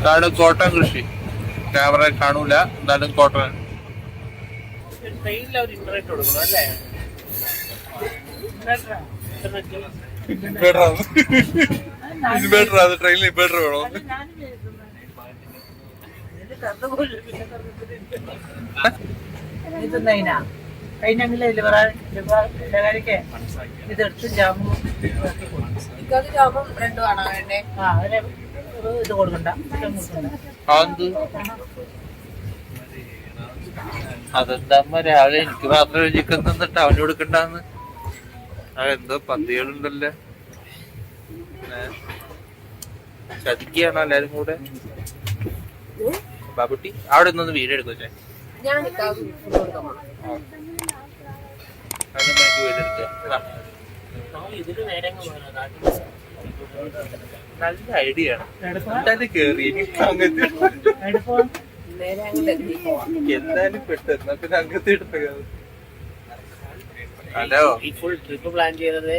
ഇതാണ് കോട്ടൺ കൃഷി. ക്യാമറ കാണൂല, എന്തായാലും കോട്ടൺ. ട്രെയിനിൽ അവർ ഇന്റർനെറ്റ് കൊടുക്കണം അല്ലേ? ഇൻവേർട്ടർ അത് ട്രെയിനിൽ ഇൻവേർട്ടർ വേണോ? ഇതെടുത്ത് ജാമും രണ്ടും ആണോ വേണ്ടേ? ഇത് കൊടുക്കണ്ട. അതെന്താ രാവിലെ എനിക്ക് മാത്രം ചിക്കൻ തന്നിട്ട് അവന് കൊടുക്കണ്ടെന്ന്? അതെന്തോ പന്തികളുണ്ടല്ലേ, ചതിക്കുകയാണോ എല്ലാരും കൂടെ? ബാബുട്ടി അവിടെ നിന്ന് വീഡിയോ എടുക്കും. നല്ല ഐഡിയ ആണ്. എന്തായാലും കേറി എന്തായാലും പെട്ടെന്ന് പിന്നെ അങ്ങനത്തെ ഇട്ടത്. ഹലോ ഫുൾ ട്രിപ്പ് പ്ലാൻ ചെയ്തത്.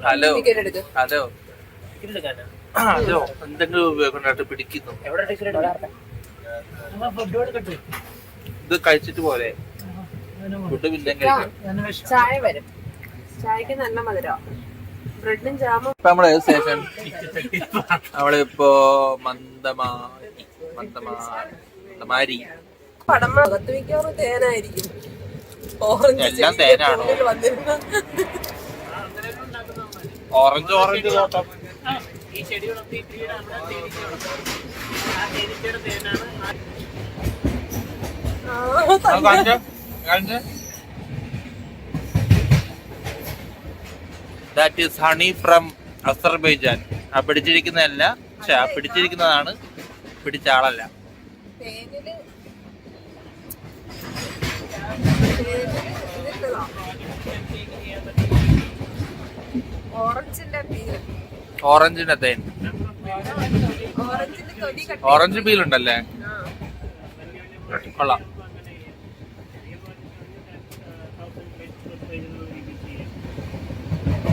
ഹലോ ഹലോ ഹലോ എന്തെങ്കിലും കൊണ്ടായിട്ട് പിടിക്കുന്നു. എവിടെ ടിക്കറ്റ്? ഇത് കഴിച്ചിട്ട് പോലെ ഫുഡ് പിന്നെ കഴിക്കാം. ചായ വരും. ചായക്ക് നല്ല മധുരം. ബ്രെഡും ജാമും. ഇപ്പൊ നമ്മള് സ്റ്റേഷൻ നമ്മളിപ്പോ മന്ദമാരി പടമകത്ത് മിക്കവാറും തേനായിരിക്കും. എല്ലാം തേനാണോ? ഓറഞ്ച് ഓറഞ്ച് തോട്ടം. ഈ ചെടി That is honey from Azerbaijan. ആ പിടിച്ചിരിക്കുന്നതല്ല, പിടിച്ചിരിക്കുന്നതാണ്, പിടിച്ച ആളല്ല. ഓറഞ്ചിന്റെ തേൻ. ഓറഞ്ച് പീലുണ്ടല്ലേ, കൊള്ളാം.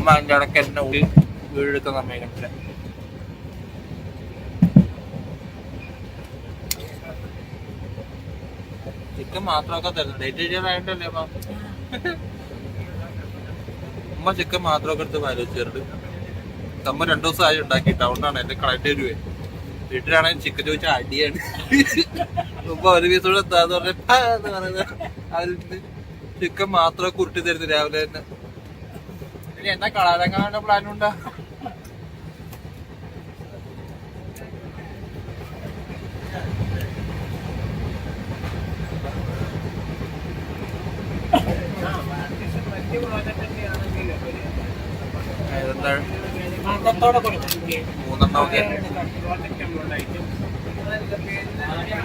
അമ്മ അതിന്റെ ഇടയ്ക്ക് എന്നെ വീടെടുക്കുന്ന അമ്മയില്ല. ചിക്കൻ മാത്രമൊക്കെ തരുന്നു. ഡേറ്റ് ചെയ്യാനായിട്ടല്ലേ അമ്മ? അമ്മ ചിക്കൻ മാത്രമൊക്കെ എടുത്ത് ആലോചിച്ചിട്ട് അമ്മ 2 ദിവസം ആയി ഉണ്ടാക്കിയിട്ട്. അതുകൊണ്ടാണ് എന്റെ കളക്ട് തരുവേ. വീട്ടിലാണെങ്കിൽ ചിക്കൻ ചോദിച്ചാൽ അടിയാണ്. അപ്പൊ ഒരു പീസ് കൂടെ എന്താന്ന് പറഞ്ഞ അവര് ചിക്കൻ മാത്രമൊക്കെ ഉരുട്ടി തരുന്നു രാവിലെ തന്നെ. ഇനി എന്നാ കളാതെങ്ങാനുള്ള പ്ലാനുണ്ടാ?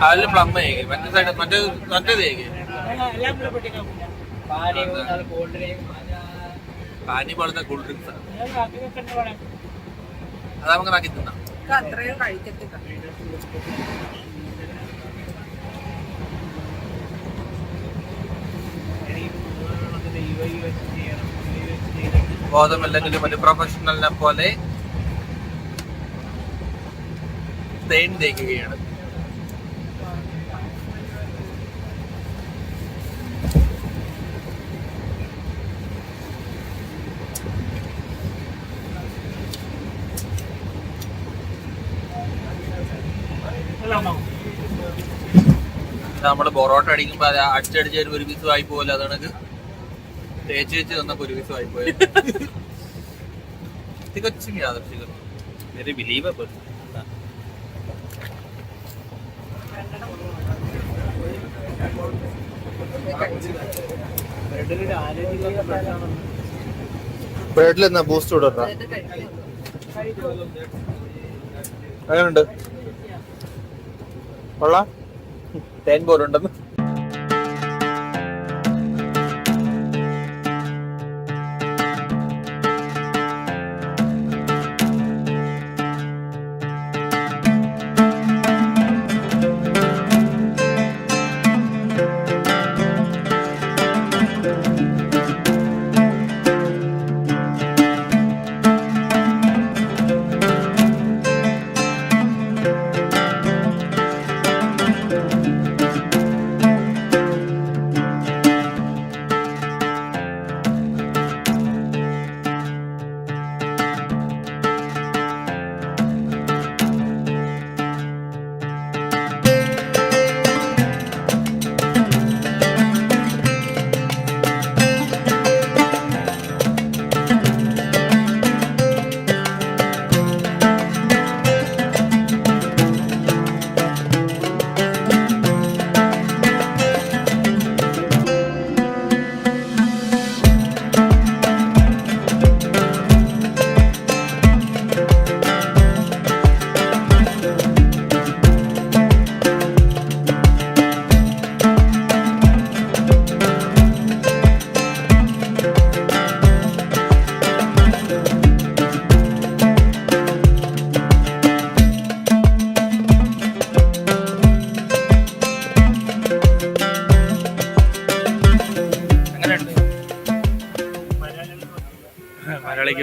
അതില് പ്ലം ചെയ്യും, മറ്റേ സൈഡ് മറ്റേത് ചെയ്യും. പാനി പോലത്തെ കൂൾ ഡ്രിങ്ക്സ് അത് നമുക്ക് നാക്കി തിന്നാം. ബോധമില്ലെങ്കിലും ഒരു പ്രൊഫഷണലിനെ പോലെ തേൻ തേക്കുകയാണ്. നമ്മള് പൊറോട്ട അടിക്കുമ്പോ അത് അടിച്ചടിച്ച് ഒരു പീസ് വായി പോലെ അതാണ് തേച്ച് വെച്ച് തന്നപ്പോ ഒരു പീസ് വായി പോയത്. തികച്ചും യാദൃശ്ചികം. Very believable. ബ്രെഡിൽ എന്നാ ബൂസ്റ്റ് ഇടണ്ട? അങ്ങനുണ്ട്, കൊള്ളാം. തേൻ പോലുണ്ടെന്ന്.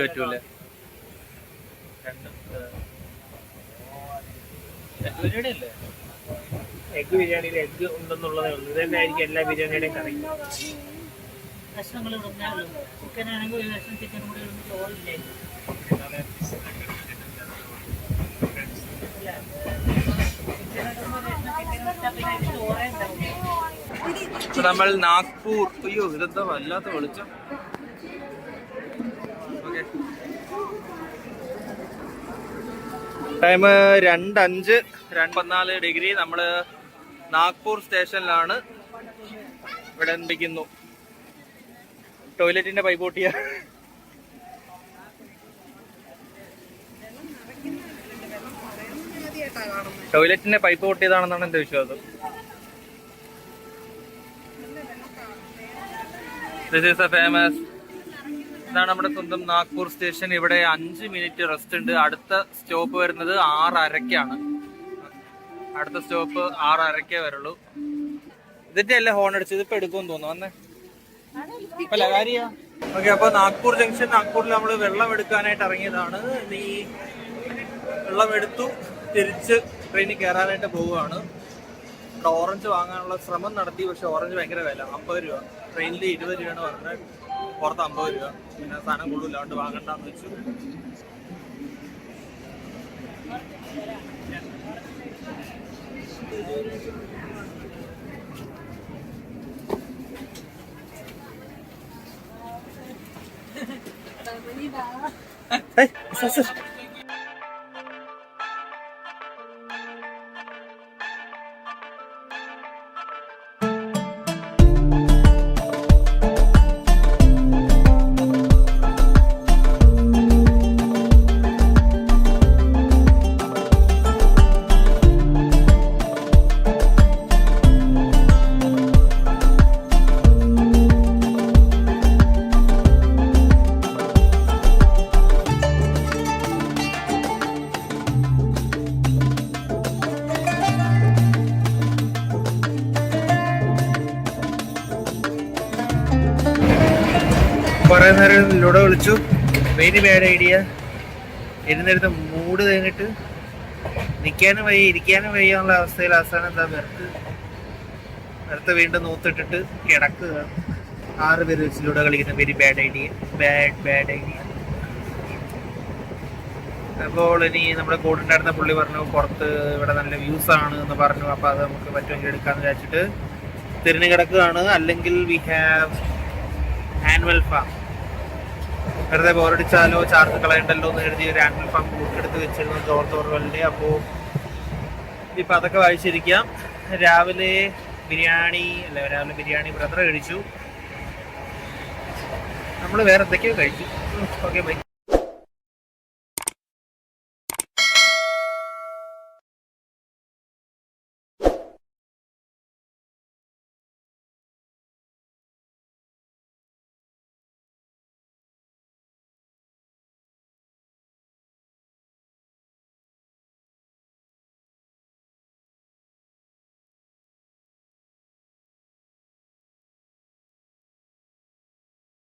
പറ്റൂലേ? എഗ് ബിരിയാണിയിൽ എഗ് ഉണ്ടെന്നുള്ളതേ ഉള്ളൂ. ഇത് തന്നെ ആയിരിക്കും എല്ലാ ബിരിയാണിയുടെയും കറി. കഷ്ണങ്ങൾ ചിക്കൻ ആണെങ്കിൽ ഒരു കഷ്ണം ചിക്കൻ കൂടി ചോറില്ലേ? നമ്മൾ നാഗ്പൂർ. അയ്യോ ഇതെന്താ വല്ലാത്ത വെളിച്ചം. Time 2:05, 2:14 degree. നമ്മള് നാഗ്പൂർ സ്റ്റേഷനിലാണ്. ഇവിടെ എന്തിക്കുന്നു ടോയ്ലറ്റിന്റെ പൈപ്പ് പൊട്ടിയ. ടോയ്ലറ്റിന്റെ പൈപ്പ് പൊട്ടിയതാണെന്നാണ് എന്റെ വിശ്വാസം. This is A famous. ഇതാണ് നമ്മുടെ സ്വന്തം നാഗ്പൂർ സ്റ്റേഷൻ. ഇവിടെ 5 മിനിറ്റ് റെസ്റ്റ് ഉണ്ട്. അടുത്ത സ്റ്റോപ്പ് വരുന്നത് 6:30 അടുത്ത സ്റ്റോപ്പ് 6:30 വരുള്ളൂ. ഇതിന്റെ അല്ലേ ഹോൺ അടിച്ചത്? ഇപ്പൊ എടുക്കുമെന്ന് തോന്നുന്നു. വന്നേ അല്ല കാര്യ. ഓക്കെ, അപ്പൊ നാഗ്പൂർ ജംഗ്ഷൻ, നാഗ്പൂരിൽ നമ്മൾ വെള്ളം എടുക്കാനായിട്ട് ഇറങ്ങിയതാണ്. ഈ വെള്ളം എടുത്തു തിരിച്ച് ട്രെയിനിൽ കയറാനായിട്ട് പോവുകയാണ്. ഇവിടെ ഓറഞ്ച് വാങ്ങാനുള്ള ശ്രമം നടത്തി. പക്ഷെ ഓറഞ്ച് ഭയങ്കര വില, 50 രൂപ. ട്രെയിനിൽ 20 രൂപയാണ് പറഞ്ഞത്, പുറത്ത് 50 രൂപ. പിന്നെ സാധനം കൊള്ളില്ല, അതുകൊണ്ട് വാങ്ങണ്ടെന്ന് വെച്ചു. കുറെ നേരം ലുഡോ വിളിച്ചു. Very bad idea. ഇരുന്നിരുന്ന് മൂഡ് കഴിഞ്ഞിട്ട് നിൽക്കാനും വയ്യ ഇരിക്കാനും വയ്യ എന്നുള്ള അവസ്ഥയിൽ അവസാനം എന്താ വെറുതെ വീണ്ടും നൂത്തിട്ടിട്ട് കിടക്കുക. 6 പേര് വെച്ച് ലുഡോ കളിക്കുന്ന very bad idea. Bad idea. അപ്പോൾ ഇനി നമ്മുടെ കൂട്ടുണ്ടായിരുന്ന പുള്ളി പറഞ്ഞു പുറത്ത് ഇവിടെ നല്ല വ്യൂസ് ആണ് എന്ന് പറഞ്ഞു. അപ്പോൾ അത് നമുക്ക് പറ്റുമെങ്കിൽ എടുക്കാമെന്ന് വിചാരിച്ചിട്ട് തിരിഞ്ഞു കിടക്കുകയാണ്. അല്ലെങ്കിൽ വി ഹാവ് ആനുവൽ ഫാം. വെറുതെ ബോറടിച്ചാലോ ചാർജ് കളയണ്ടല്ലോ എന്ന് എഴുതി ഒരു ആനുവൽ ഫാം ബുക്ക് എടുത്ത് വെച്ചിരുന്നു ജോർജ് ഓർവെലിന്റെ. അപ്പോൾ ഇപ്പം അതൊക്കെ വായിച്ചിരിക്കാം. രാവിലെ ബിരിയാണി ബ്രദർ കഴിച്ചു. നമ്മൾ വേറെ എന്തൊക്കെയോ കഴിച്ചു. Okay bye.